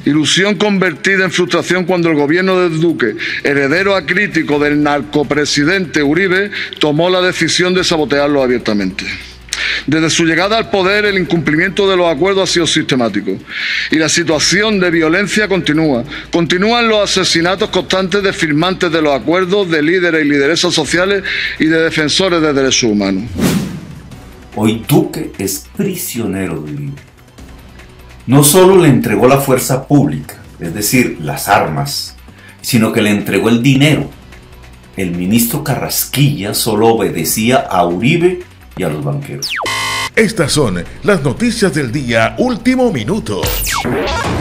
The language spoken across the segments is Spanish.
Ilusión convertida en frustración cuando el gobierno de Duque, heredero acrítico del narcopresidente Uribe, tomó la decisión de sabotearlo abiertamente. Desde su llegada al poder, el incumplimiento de los acuerdos ha sido sistemático y la situación de violencia continúa. Continúan los asesinatos constantes de firmantes de los acuerdos, de líderes y lideresas sociales y de defensores de derechos humanos. Hoy Duque es prisionero de Uribe. No solo le entregó la fuerza pública, es decir, las armas, sino que le entregó el dinero. El ministro Carrasquilla solo obedecía a Uribe y a los banqueros. Estas son las noticias del día Último Minuto.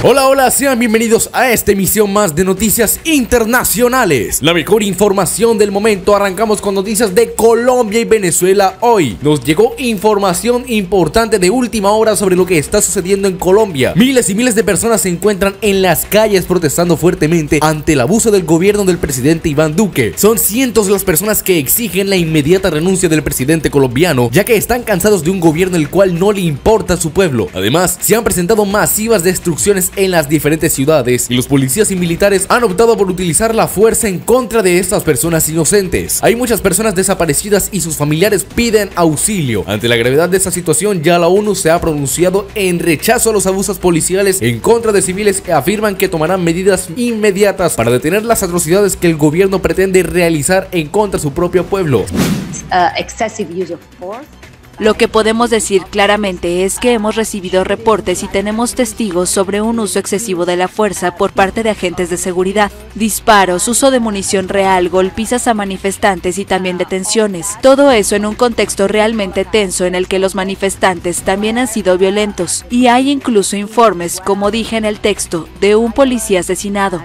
Hola, hola, sean bienvenidos a esta emisión más de Noticias Internacionales. La mejor información del momento. Arrancamos con noticias de Colombia y Venezuela hoy. Nos llegó información importante de última hora sobre lo que está sucediendo en Colombia. Miles y miles de personas se encuentran en las calles protestando fuertemente ante el abuso del gobierno del presidente Iván Duque. Son cientos las personas que exigen la inmediata renuncia del presidente colombiano, ya que están cansados de un gobierno el cual no le importa a su pueblo. Además, se han presentado masivas destrucciones en las diferentes ciudades y los policías y militares han optado por utilizar la fuerza en contra de estas personas inocentes. Hay muchas personas desaparecidas y sus familiares piden auxilio. Ante la gravedad de esta situación, ya la ONU se ha pronunciado en rechazo a los abusos policiales en contra de civiles y afirman que tomarán medidas inmediatas para detener las atrocidades que el gobierno pretende realizar en contra de su propio pueblo. Lo que podemos decir claramente es que hemos recibido reportes y tenemos testigos sobre un uso excesivo de la fuerza por parte de agentes de seguridad, disparos, uso de munición real, golpizas a manifestantes y también detenciones. Todo eso en un contexto realmente tenso en el que los manifestantes también han sido violentos y hay incluso informes, como dije en el texto, de un policía asesinado.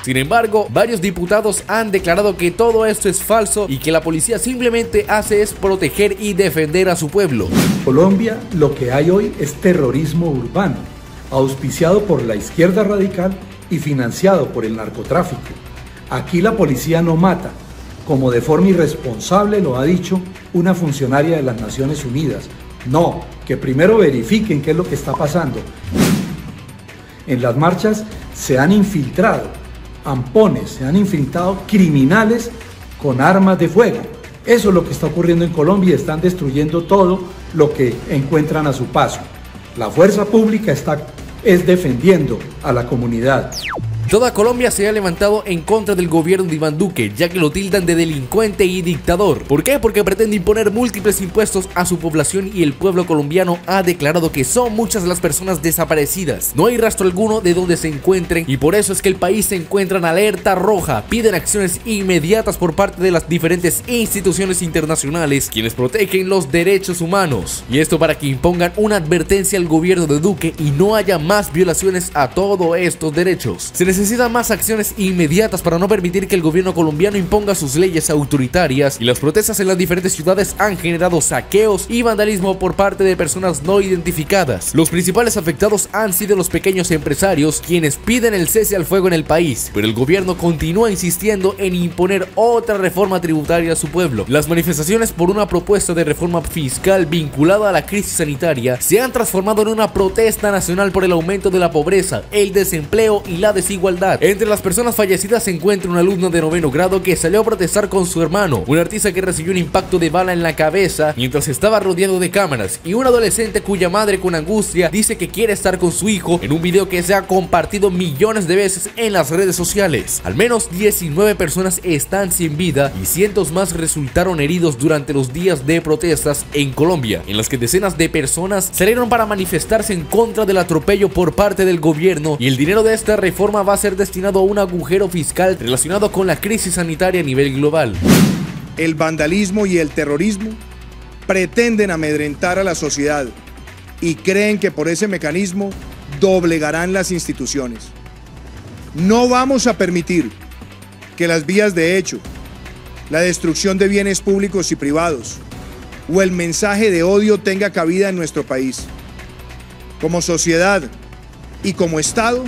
Sin embargo, varios diputados han declarado que todo esto es falso y que la policía simplemente hace es proteger y defender a su pueblo. En Colombia lo que hay hoy es terrorismo urbano, auspiciado por la izquierda radical y financiado por el narcotráfico. Aquí la policía no mata, como de forma irresponsable lo ha dicho una funcionaria de las Naciones Unidas. No, que primero verifiquen qué es lo que está pasando. En las marchas se han infiltrado ampones, se han infiltrado criminales con armas de fuego. Eso es lo que está ocurriendo en Colombia y están destruyendo todo lo que encuentran a su paso. La fuerza pública es defendiendo a la comunidad. Toda Colombia se ha levantado en contra del gobierno de Iván Duque, ya que lo tildan de delincuente y dictador. ¿Por qué? Porque pretende imponer múltiples impuestos a su población y el pueblo colombiano ha declarado que son muchas las personas desaparecidas. No hay rastro alguno de dónde se encuentren y por eso es que el país se encuentra en alerta roja. Piden acciones inmediatas por parte de las diferentes instituciones internacionales, quienes protegen los derechos humanos. Y esto para que impongan una advertencia al gobierno de Duque y no haya más violaciones a todos estos derechos. Se necesitan más acciones inmediatas para no permitir que el gobierno colombiano imponga sus leyes autoritarias y las protestas en las diferentes ciudades han generado saqueos y vandalismo por parte de personas no identificadas. Los principales afectados han sido los pequeños empresarios, quienes piden el cese al fuego en el país, pero el gobierno continúa insistiendo en imponer otra reforma tributaria a su pueblo. Las manifestaciones por una propuesta de reforma fiscal vinculada a la crisis sanitaria se han transformado en una protesta nacional por el aumento de la pobreza, el desempleo y la desigualdad. Entre las personas fallecidas se encuentra un alumno de 9º grado que salió a protestar con su hermano, un artista que recibió un impacto de bala en la cabeza mientras estaba rodeado de cámaras, y un adolescente cuya madre con angustia dice que quiere estar con su hijo en un video que se ha compartido millones de veces en las redes sociales. Al menos 19 personas están sin vida y cientos más resultaron heridos durante los días de protestas en Colombia, en las que decenas de personas salieron para manifestarse en contra del atropello por parte del gobierno, y el dinero de esta reforma va a ser destinado a un agujero fiscal relacionado con la crisis sanitaria a nivel global. El vandalismo y el terrorismo pretenden amedrentar a la sociedad y creen que por ese mecanismo doblegarán las instituciones. No vamos a permitir que las vías de hecho, la destrucción de bienes públicos y privados o el mensaje de odio tenga cabida en nuestro país. Como sociedad y como Estado,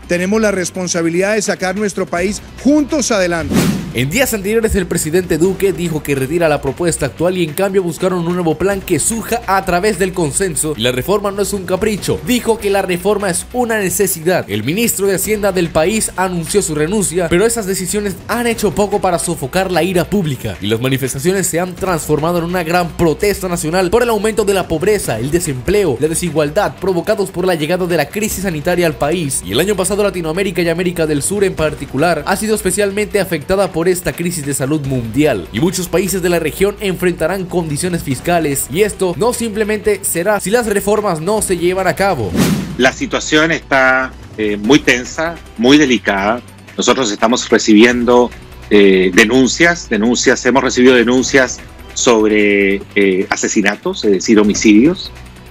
tenemos la responsabilidad de sacar nuestro país juntos adelante. En días anteriores el presidente Duque dijo que retira la propuesta actual y en cambio buscaron un nuevo plan que surja a través del consenso y la reforma no es un capricho. Dijo que la reforma es una necesidad. El ministro de Hacienda del país anunció su renuncia, pero esas decisiones han hecho poco para sofocar la ira pública y las manifestaciones se han transformado en una gran protesta nacional por el aumento de la pobreza, el desempleo, la desigualdad provocados por la llegada de la crisis sanitaria al país. Y el año pasado Latinoamérica y América del Sur en particular ha sido especialmente afectada por esta crisis de salud mundial y muchos países de la región enfrentarán condiciones fiscales y esto no simplemente será si las reformas no se llevan a cabo. La situación está muy tensa, muy delicada. Nosotros estamos recibiendo denuncias, hemos recibido denuncias sobre asesinatos, es decir, homicidios,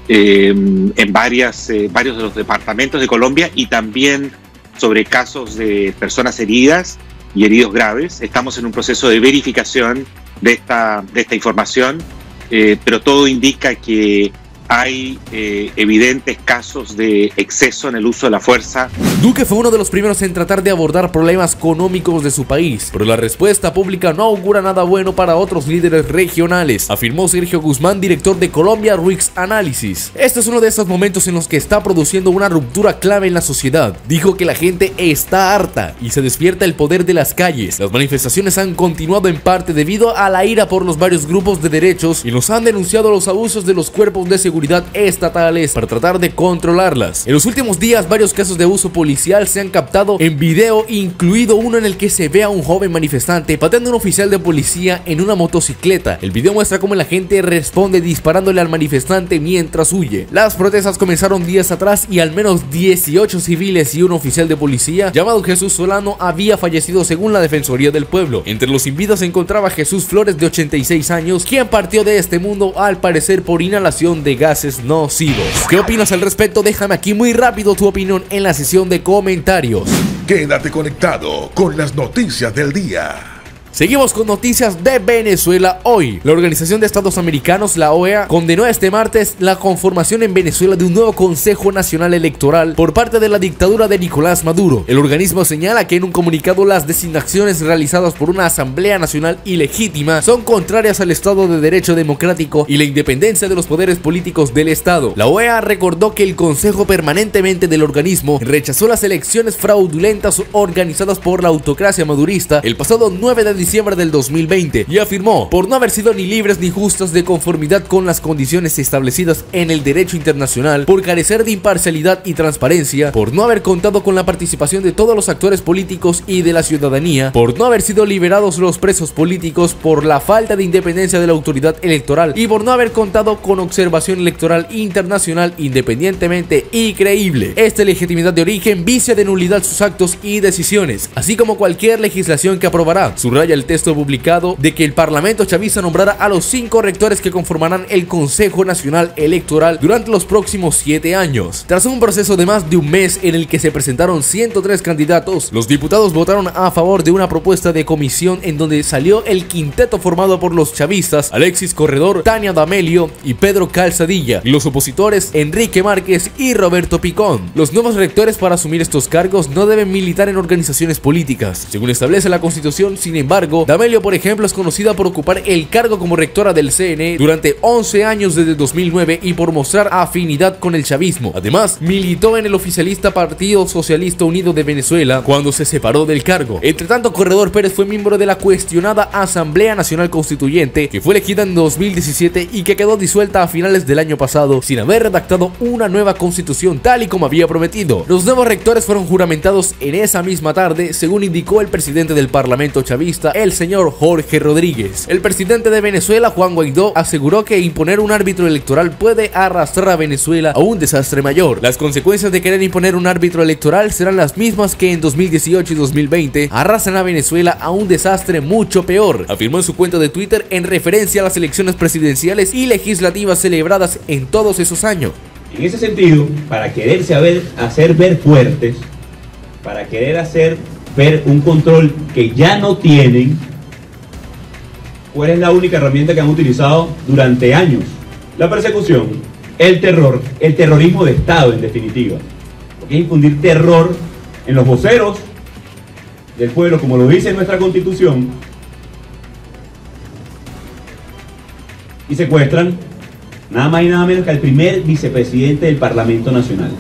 en varios de los departamentos de Colombia y también sobre casos de personas heridas y heridos graves. Estamos en un proceso de verificación de esta información, pero todo indica que hay evidentes casos de exceso en el uso de la fuerza. Duque fue uno de los primeros en tratar de abordar problemas económicos de su país, pero la respuesta pública no augura nada bueno para otros líderes regionales, afirmó Sergio Guzmán, director de Colombia Ruix Análisis. Este es uno de esos momentos en los que está produciendo una ruptura clave en la sociedad. Dijo que la gente está harta y se despierta el poder de las calles. Las manifestaciones han continuado en parte debido a la ira por los varios grupos de derechos y nos han denunciado los abusos de los cuerpos de seguridad estatales para tratar de controlarlas. En los últimos días varios casos de abuso policial se han captado en video, incluido uno en el que se ve a un joven manifestante pateando a un oficial de policía en una motocicleta. El video muestra cómo la gente responde disparándole al manifestante mientras huye. Las protestas comenzaron días atrás y al menos 18 civiles y un oficial de policía llamado Jesús Solano había fallecido según la Defensoría del Pueblo. Entre los sin vida se encontraba Jesús Flores de 86 años, quien partió de este mundo al parecer por inhalación de gases nocivos. ¿Qué opinas al respecto? Déjame aquí muy rápido tu opinión en la sección de comentarios. Quédate conectado con las noticias del día. Seguimos con noticias de Venezuela hoy. La Organización de Estados Americanos, la OEA, condenó este martes la conformación en Venezuela de un nuevo Consejo Nacional Electoral por parte de la dictadura de Nicolás Maduro. El organismo señala que en un comunicado las designaciones realizadas por una Asamblea Nacional ilegítima son contrarias al Estado de Derecho democrático y la independencia de los poderes políticos del Estado. La OEA recordó que el Consejo Permanentemente del organismo rechazó las elecciones fraudulentas organizadas por la autocracia madurista el pasado 9 de diciembre del 2020 y afirmó por no haber sido ni libres ni justas de conformidad con las condiciones establecidas en el derecho internacional, por carecer de imparcialidad y transparencia, por no haber contado con la participación de todos los actores políticos y de la ciudadanía, por no haber sido liberados los presos políticos, por la falta de independencia de la autoridad electoral y por no haber contado con observación electoral internacional independientemente y creíble. Esta legitimidad de origen vicia de nulidad sus actos y decisiones, así como cualquier legislación que aprobará. Subraya el texto publicado de que el Parlamento chavista nombrará a los 5 rectores que conformarán el Consejo Nacional Electoral durante los próximos 7 años. Tras un proceso de más de un mes en el que se presentaron 103 candidatos, los diputados votaron a favor de una propuesta de comisión en donde salió el quinteto formado por los chavistas Alexis Corredor, Tania D'Amelio y Pedro Calzadilla, y los opositores Enrique Márquez y Roberto Picón. Los nuevos rectores para asumir estos cargos no deben militar en organizaciones políticas, según establece la Constitución. Sin embargo, D'Amelio, por ejemplo, es conocida por ocupar el cargo como rectora del CNE durante 11 años desde 2009 y por mostrar afinidad con el chavismo. Además, militó en el oficialista Partido Socialista Unido de Venezuela cuando se separó del cargo. Entre tanto, Corredor Pérez fue miembro de la cuestionada Asamblea Nacional Constituyente, que fue elegida en 2017 y que quedó disuelta a finales del año pasado sin haber redactado una nueva constitución tal y como había prometido. Los nuevos rectores fueron juramentados en esa misma tarde, según indicó el presidente del Parlamento chavista, el señor Jorge Rodríguez. El presidente de Venezuela, Juan Guaidó, aseguró que imponer un árbitro electoral puede arrastrar a Venezuela a un desastre mayor. Las consecuencias de querer imponer un árbitro electoral serán las mismas que en 2018 y 2020 arrastran a Venezuela a un desastre mucho peor, afirmó en su cuenta de Twitter en referencia a las elecciones presidenciales y legislativas celebradas en todos esos años. En ese sentido, para quererse hacer ver fuertes, para querer hacer ver un control que ya no tienen, ¿cuál es la única herramienta que han utilizado durante años? La persecución, el terror, el terrorismo de Estado en definitiva. Porque es infundir terror en los voceros del pueblo, como lo dice nuestra Constitución, y secuestran nada más y nada menos que al primer vicepresidente del Parlamento Nacional.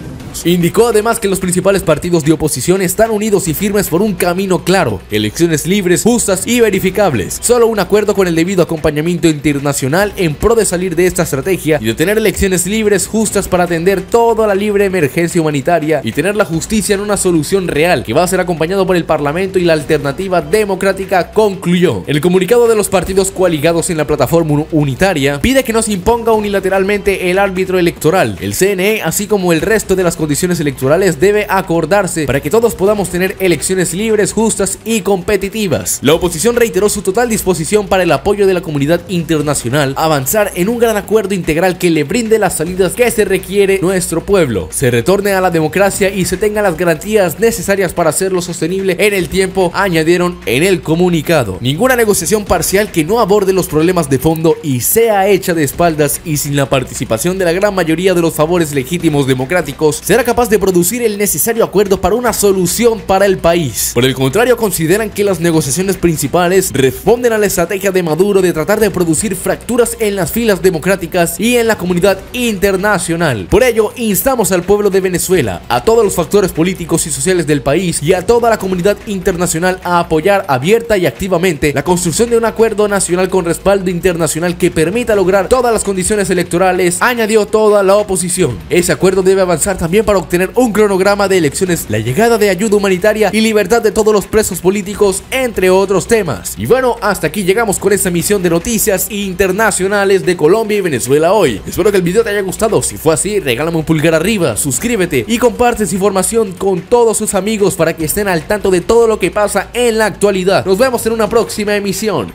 Indicó además que los principales partidos de oposición están unidos y firmes por un camino claro: elecciones libres, justas y verificables. Solo un acuerdo con el debido acompañamiento internacional en pro de salir de esta estrategia y de tener elecciones libres, justas para atender toda la libre emergencia humanitaria y tener la justicia en una solución real que va a ser acompañado por el Parlamento y la alternativa democrática, concluyó. El comunicado de los partidos coaligados en la plataforma unitaria pide que no se imponga unilateralmente el árbitro electoral. El CNE, así como el resto de las condiciones electorales, debe acordarse para que todos podamos tener elecciones libres, justas y competitivas. La oposición reiteró su total disposición para el apoyo de la comunidad internacional, avanzar en un gran acuerdo integral que le brinde las salidas que se requiere nuestro pueblo, se retorne a la democracia y se tengan las garantías necesarias para hacerlo sostenible en el tiempo, añadieron en el comunicado. Ninguna negociación parcial que no aborde los problemas de fondo y sea hecha de espaldas y sin la participación de la gran mayoría de los favores legítimos democráticos será capaz de producir el necesario acuerdo para una solución para el país. Por el contrario, consideran que las negociaciones principales responden a la estrategia de Maduro de tratar de producir fracturas en las filas democráticas y en la comunidad internacional. Por ello, instamos al pueblo de Venezuela, a todos los factores políticos y sociales del país y a toda la comunidad internacional a apoyar abierta y activamente la construcción de un acuerdo nacional con respaldo internacional que permita lograr todas las condiciones electorales, añadió toda la oposición. Ese acuerdo debe avanzar también para obtener un cronograma de elecciones, la llegada de ayuda humanitaria y libertad de todos los presos políticos, entre otros temas. Y bueno, hasta aquí llegamos con esta emisión de noticias internacionales de Colombia y Venezuela hoy. Espero que el video te haya gustado. Si fue así, regálame un pulgar arriba, suscríbete y comparte esta información con todos sus amigos para que estén al tanto de todo lo que pasa en la actualidad. Nos vemos en una próxima emisión.